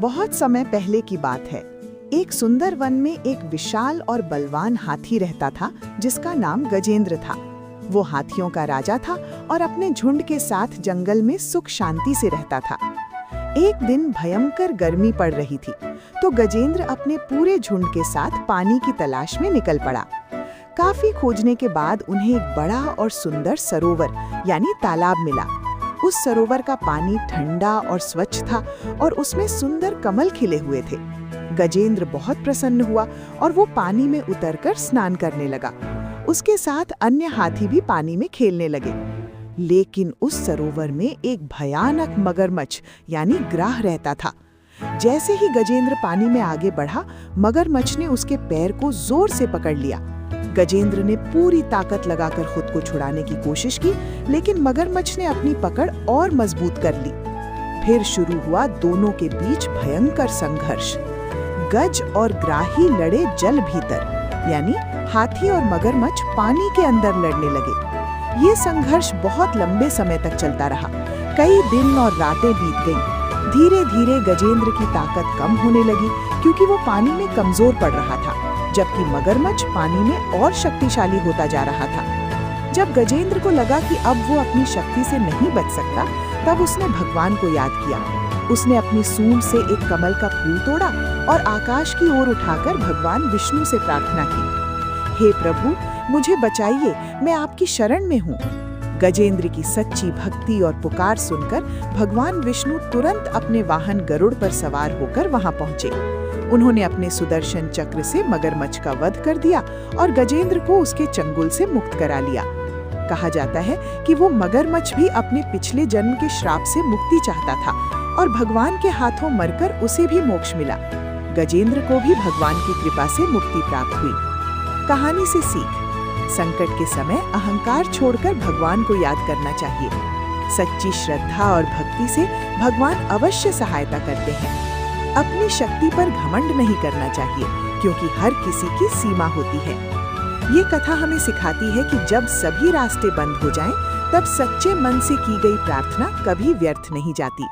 बहुत समय पहले की बात है। एक सुंदर वन में एक विशाल और बलवान हाथी रहता था जिसका नाम गजेंद्र था। वो हाथियों का राजा था और अपने झुंड के साथ जंगल में सुख शांति से रहता था। एक दिन भयंकर गर्मी पड़ रही थी तो गजेंद्र अपने पूरे झुंड के साथ पानी की तलाश में निकल पड़ा। काफी खोजने के बाद उन्हें एक बड़ा और सुंदर सरोवर यानी तालाब मिला। उस सरोवर का पानी ठंडा और स्वच्छ था और उसमें सुंदर कमल खिले हुए थे। गजेंद्र बहुत प्रसन्न हुआ और वो पानी में उतरकर स्नान करने लगा। उसके साथ अन्य हाथी भी पानी में खेलने लगे। लेकिन उस सरोवर में एक भयानक मगरमच्छ यानी ग्राह रहता था। जैसे ही गजेंद्र पानी में आगे बढ़ा, मगरमच्छ ने उसके पैर को जोर से पकड़ लिया। गजेंद्र ने पूरी ताकत लगाकर खुद को छुड़ाने की कोशिश की, लेकिन मगरमच्छ ने अपनी पकड़ और मजबूत कर ली। फिर शुरू हुआ दोनों के बीच भयंकर संघर्ष। गज और ग्राही लड़े जल भीतर, यानी हाथी और मगरमच्छ पानी के अंदर लड़ने लगे। ये संघर्ष बहुत लंबे समय तक चलता रहा। कई दिन और रातें बीत गईं। धीरे धीरे गजेंद्र की ताकत कम होने लगी क्योंकि वो पानी में कमजोर पड़ रहा था, जबकि मगरमच्छ पानी में और शक्तिशाली होता जा रहा था। जब गजेंद्र को लगा कि अब वो अपनी शक्ति से नहीं बच सकता, तब उसने भगवान को याद किया। उसने अपनी सूंड से एक कमल का फूल तोड़ा और आकाश की ओर उठाकर भगवान विष्णु से प्रार्थना की, हे प्रभु, मुझे बचाइए, मैं आपकी शरण में हूँ। गजेंद्र की सच्ची भक्ति और पुकार सुनकर भगवान विष्णु तुरंत अपने वाहन गरुड़ पर सवार होकर वहां पहुंचे। उन्होंने अपने सुदर्शन चक्र से मगरमच्छ का वध कर दिया और गजेंद्र को उसके चंगुल से मुक्त करा लिया। कहा जाता है कि वो मगरमच्छ भी अपने पिछले जन्म के श्राप से मुक्ति चाहता था और भगवान के हाथों मरकर उसे भी मोक्ष मिला। गजेंद्र को भी भगवान की कृपा से मुक्ति प्राप्त हुई। कहानी से सीख: संकट के समय अहंकार छोड़कर भगवान को याद करना चाहिए। सच्ची श्रद्धा और भक्ति से भगवान अवश्य सहायता करते हैं। अपनी शक्ति पर घमंड नहीं करना चाहिए क्योंकि हर किसी की सीमा होती है। ये कथा हमें सिखाती है कि जब सभी रास्ते बंद हो जाएं, तब सच्चे मन से की गई प्रार्थना कभी व्यर्थ नहीं जाती।